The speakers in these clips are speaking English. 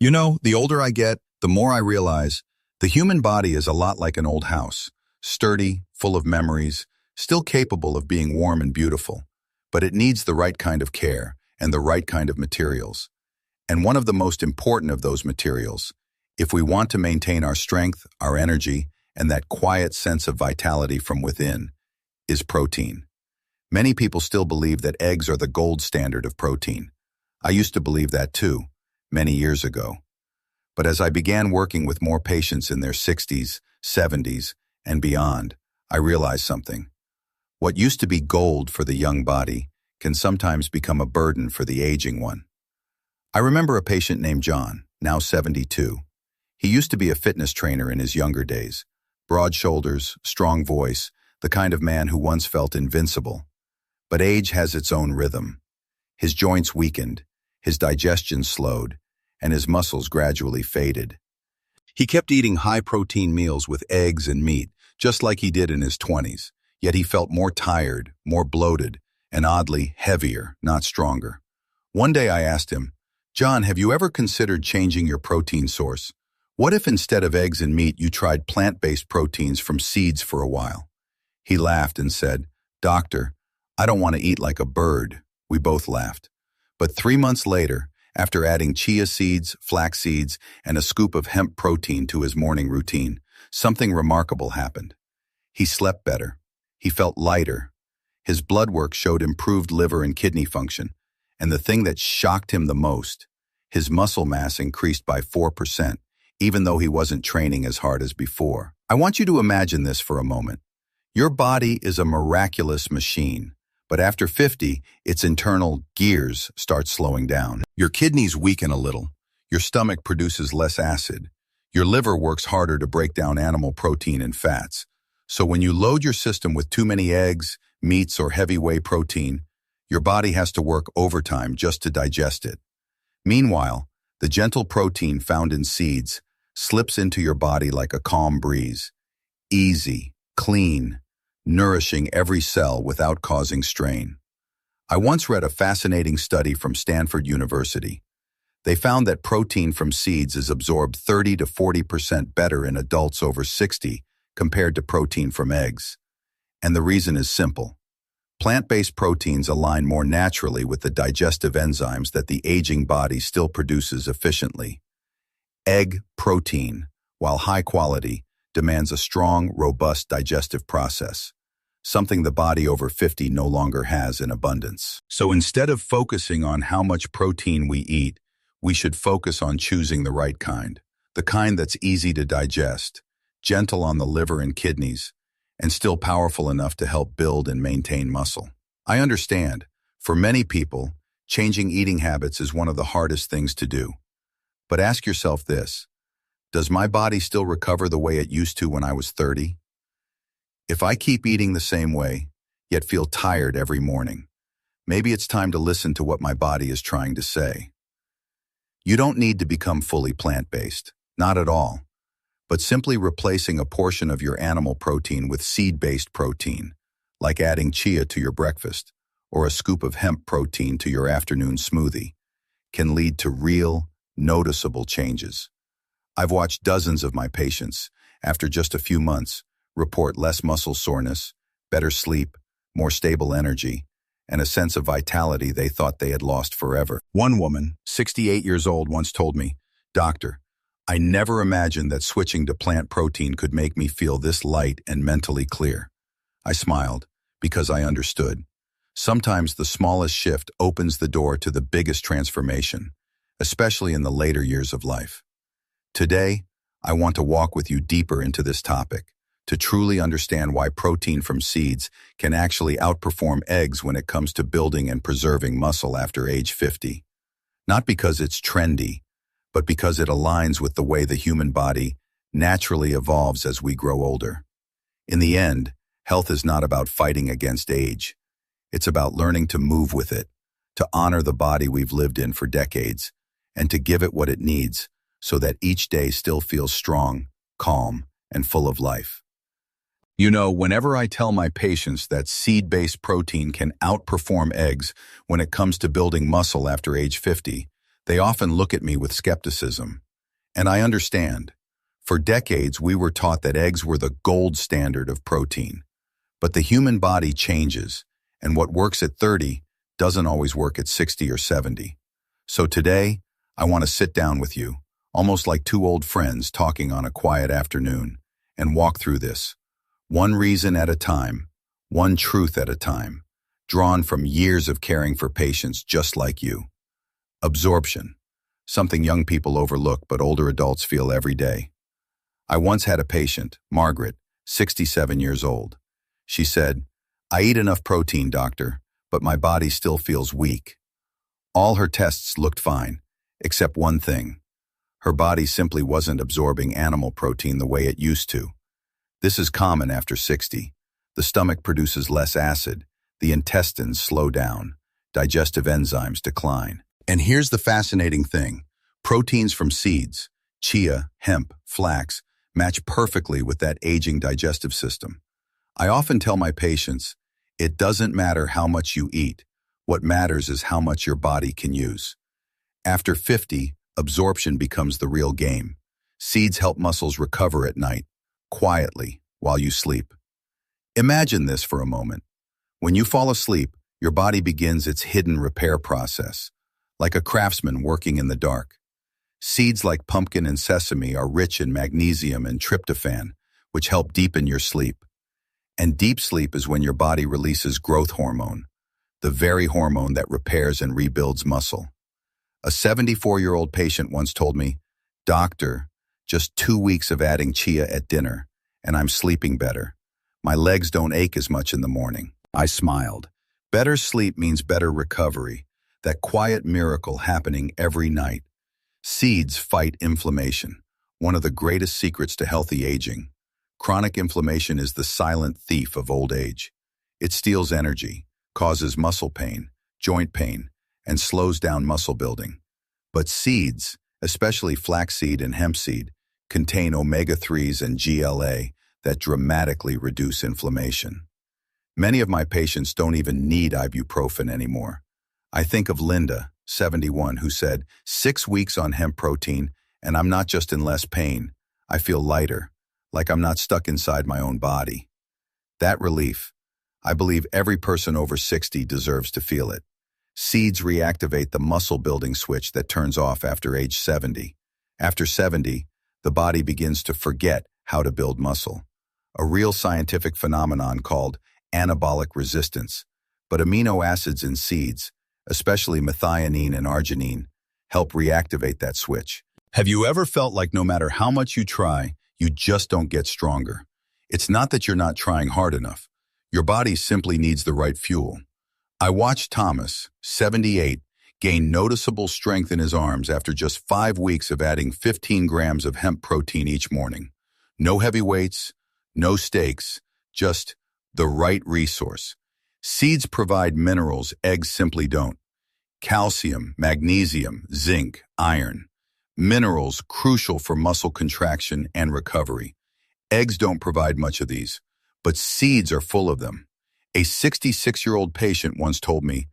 You know, the older I get, the more I realize the human body is a lot like an old house, sturdy, full of memories, still capable of being warm and beautiful. But it needs the right kind of care and the right kind of materials. And one of the most important of those materials, if we want to maintain our strength, our energy, and that quiet sense of vitality from within, is protein. Many people still believe that eggs are the gold standard of protein. I used to believe that too, many years ago. But as I began working with more patients in their 60s, 70s, and beyond, I realized something. What used to be gold for the young body can sometimes become a burden for the aging one. I remember a patient named John, now 72. He used to be a fitness trainer in his younger days. Broad shoulders, strong voice, the kind of man who once felt invincible. But age has its own rhythm. His joints weakened, his digestion slowed, and his muscles gradually faded. He kept eating high-protein meals with eggs and meat, just like he did in his 20s, yet he felt more tired, more bloated, and oddly heavier, not stronger. One day I asked him, "John, have you ever considered changing your protein source? What if instead of eggs and meat you tried plant-based proteins from seeds for a while?" He laughed and said, "Doctor, I don't want to eat like a bird." We both laughed. But 3 months later, after adding chia seeds, flax seeds, and a scoop of hemp protein to his morning routine, something remarkable happened. He slept better. He felt lighter. His blood work showed improved liver and kidney function. And the thing that shocked him the most, his muscle mass increased by 4%, even though he wasn't training as hard as before. I want you to imagine this for a moment. Your body is a miraculous machine. But after 50, its internal gears start slowing down. Your kidneys weaken a little. Your stomach produces less acid. Your liver works harder to break down animal protein and fats. So when you load your system with too many eggs, meats, or heavy whey protein, your body has to work overtime just to digest it. Meanwhile, the gentle protein found in seeds slips into your body like a calm breeze. Easy, clean, nourishing every cell without causing strain. I once read a fascinating study from Stanford University. They found that protein from seeds is absorbed 30 to 40% better in adults over 60 compared to protein from eggs. And the reason is simple. Plant-based proteins align more naturally with the digestive enzymes that the aging body still produces efficiently. Egg protein, while high quality, demands a strong, robust digestive process, something the body over 50 no longer has in abundance. So instead of focusing on how much protein we eat, we should focus on choosing the right kind, the kind that's easy to digest, gentle on the liver and kidneys, and still powerful enough to help build and maintain muscle. I understand, for many people, changing eating habits is one of the hardest things to do. But ask yourself this. Does my body still recover the way it used to when I was 30? If I keep eating the same way, yet feel tired every morning, maybe it's time to listen to what my body is trying to say. You don't need to become fully plant-based, not at all, but simply replacing a portion of your animal protein with seed-based protein, like adding chia to your breakfast or a scoop of hemp protein to your afternoon smoothie, can lead to real, noticeable changes. I've watched dozens of my patients, after just a few months, report less muscle soreness, better sleep, more stable energy, and a sense of vitality they thought they had lost forever. One woman, 68 years old, once told me, "Doctor, I never imagined that switching to plant protein could make me feel this light and mentally clear." I smiled, because I understood. Sometimes the smallest shift opens the door to the biggest transformation, especially in the later years of life. Today, I want to walk with you deeper into this topic, to truly understand why protein from seeds can actually outperform eggs when it comes to building and preserving muscle after age 50. Not because it's trendy, but because it aligns with the way the human body naturally evolves as we grow older. In the end, health is not about fighting against age. It's about learning to move with it, to honor the body we've lived in for decades, and to give it what it needs so that each day still feels strong, calm, and full of life. You know, whenever I tell my patients that seed-based protein can outperform eggs when it comes to building muscle after age 50, They often look at me with skepticism. And I understand. For decades, we were taught that eggs were the gold standard of protein. But the human body changes, and what works at 30 doesn't always work at 60 or 70. So today, I want to sit down with you, almost like two old friends talking on a quiet afternoon, and walk through this, one reason at a time, one truth at a time, drawn from years of caring for patients just like you. Absorption, something young people overlook but older adults feel every day. I once had a patient, Margaret, 67 years old. She said, "I eat enough protein, doctor, but my body still feels weak." All her tests looked fine, except one thing. Her body simply wasn't absorbing animal protein the way it used to. This is common after 60. The stomach produces less acid, the intestines slow down, digestive enzymes decline. And here's the fascinating thing. Proteins from seeds, chia, hemp, flax, match perfectly with that aging digestive system. I often tell my patients, it doesn't matter how much you eat. What matters is how much your body can use. After 50, absorption becomes the real game. Seeds help muscles recover at night, quietly, while you sleep. Imagine this for a moment. When you fall asleep, your body begins its hidden repair process, like a craftsman working in the dark. Seeds like pumpkin and sesame are rich in magnesium and tryptophan, which help deepen your sleep. And deep sleep is when your body releases growth hormone, the very hormone that repairs and rebuilds muscle. A 74-year-old patient once told me, "Doctor, just 2 weeks of adding chia at dinner, and I'm sleeping better. My legs don't ache as much in the morning." I smiled. Better sleep means better recovery, that quiet miracle happening every night. Seeds fight inflammation, one of the greatest secrets to healthy aging. Chronic inflammation is the silent thief of old age. It steals energy, causes muscle pain, joint pain, and slows down muscle building. But seeds, especially flaxseed and hemp seed, contain omega-3s and GLA that dramatically reduce inflammation. Many of my patients don't even need ibuprofen anymore. I think of Linda, 71, who said, 6 weeks on hemp protein, and I'm not just in less pain. I feel lighter, like I'm not stuck inside my own body. That relief, I believe every person over 60 deserves to feel it. Seeds reactivate the muscle-building switch that turns off after age 70. After 70, the body begins to forget how to build muscle, a real scientific phenomenon called anabolic resistance. But amino acids in seeds, especially methionine and arginine, help reactivate that switch. Have you ever felt like no matter how much you try, you just don't get stronger? It's not that you're not trying hard enough. Your body simply needs the right fuel. I watched Thomas, 78, gain noticeable strength in his arms after just 5 weeks of adding 15 grams of hemp protein each morning. No heavy weights, no stakes, just the right resource. Seeds provide minerals eggs simply don't. Calcium, magnesium, zinc, iron. Minerals crucial for muscle contraction and recovery. Eggs don't provide much of these, but seeds are full of them. A 66-year-old patient once told me,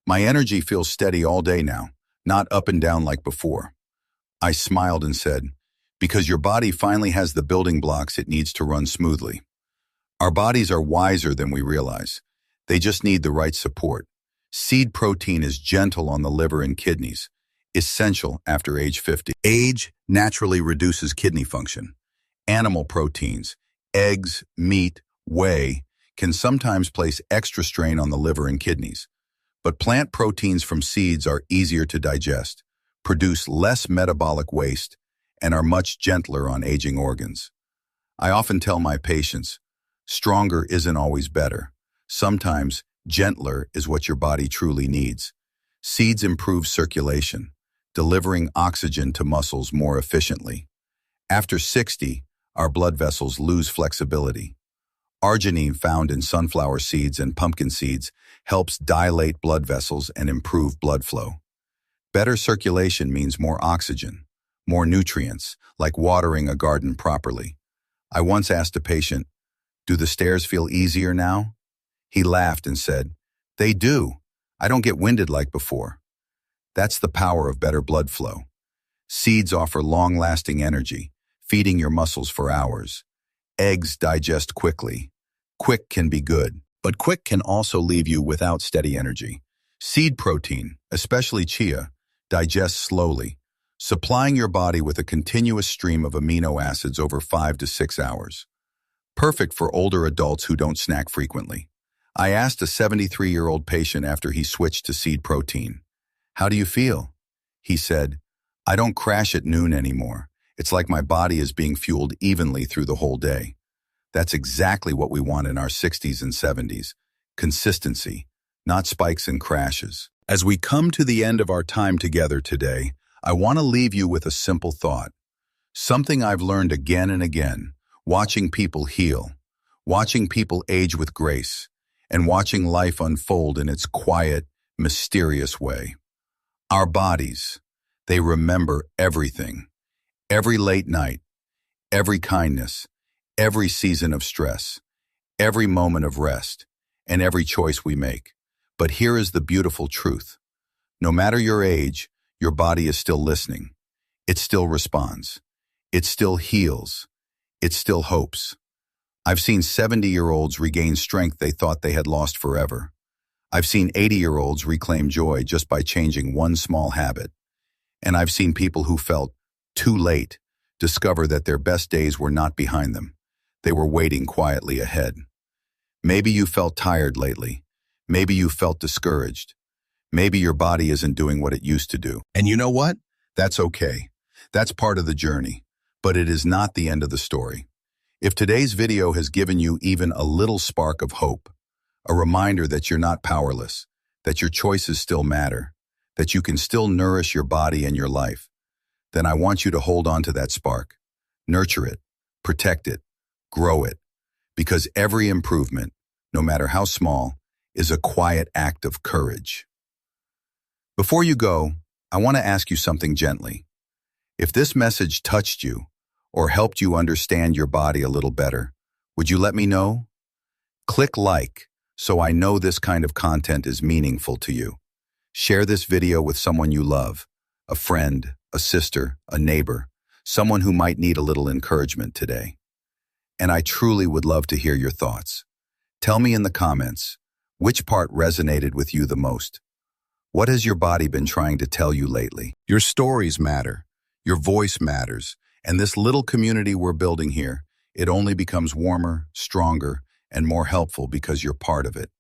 "My energy feels steady all day now, not up and down like before." I smiled and said, "Because your body finally has the building blocks it needs to run smoothly." Our bodies are wiser than we realize. They just need the right support. Seed protein is gentle on the liver and kidneys, essential after age 50. Age naturally reduces kidney function. Animal proteins, eggs, meat, whey, can sometimes place extra strain on the liver and kidneys. But plant proteins from seeds are easier to digest, produce less metabolic waste, and are much gentler on aging organs. I often tell my patients, stronger isn't always better. Sometimes gentler is what your body truly needs. Seeds improve circulation, delivering oxygen to muscles more efficiently. After 60, our blood vessels lose flexibility. Arginine found in sunflower seeds and pumpkin seeds helps dilate blood vessels and improve blood flow. Better circulation means more oxygen, more nutrients, like watering a garden properly. I once asked a patient, "Do the stairs feel easier now?" He laughed and said, "They do. I don't get winded like before." That's the power of better blood flow. Seeds offer long-lasting energy, feeding your muscles for hours. Eggs digest quickly. Quick can be good, but quick can also leave you without steady energy. Seed protein, especially chia, digests slowly, supplying your body with a continuous stream of amino acids over 5 to 6 hours. Perfect for older adults who don't snack frequently. I asked a 73-year-old patient after he switched to seed protein, "How do you feel?" He said, "I don't crash at noon anymore. It's like my body is being fueled evenly through the whole day." That's exactly what we want in our 60s and 70s. Consistency, not spikes and crashes. As we come to the end of our time together today, I want to leave you with a simple thought. Something I've learned again and again, watching people heal, watching people age with grace, and watching life unfold in its quiet, mysterious way. Our bodies, they remember everything. Every late night, every kindness, every season of stress, every moment of rest, and every choice we make. But here is the beautiful truth. No matter your age, your body is still listening. It still responds. It still heals. It still hopes. I've seen 70-year-olds regain strength they thought they had lost forever. I've seen 80-year-olds reclaim joy just by changing one small habit. And I've seen people who felt too late discover that their best days were not behind them. They were waiting quietly ahead. Maybe you felt tired lately. Maybe you felt discouraged. Maybe your body isn't doing what it used to do. And you know what? That's okay. That's part of the journey. But it is not the end of the story. If today's video has given you even a little spark of hope, a reminder that you're not powerless, that your choices still matter, that you can still nourish your body and your life, then I want you to hold on to that spark. Nurture it, protect it, grow it, because every improvement, no matter how small, is a quiet act of courage. Before you go, I want to ask you something gently. If this message touched you or helped you understand your body a little better, would you let me know? Click like so I know this kind of content is meaningful to you. Share this video with someone you love, a friend, a sister, a neighbor, someone who might need a little encouragement today. And I truly would love to hear your thoughts. Tell me in the comments, which part resonated with you the most? What has your body been trying to tell you lately? Your stories matter. Your voice matters. And this little community we're building here, it only becomes warmer, stronger, and more helpful because you're part of it.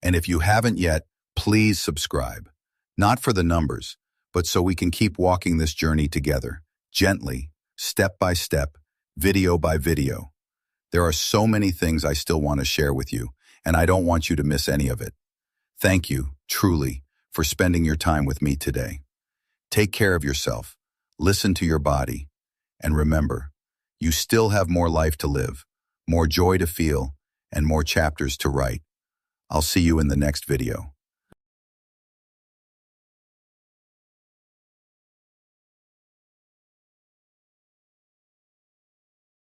And if you haven't yet, please subscribe. Not for the numbers, but so we can keep walking this journey together, gently, step by step, video by video. There are so many things I still want to share with you, and I don't want you to miss any of it. Thank you, truly, for spending your time with me today. Take care of yourself, listen to your body, and remember, you still have more life to live, more joy to feel, and more chapters to write. I'll see you in the next video.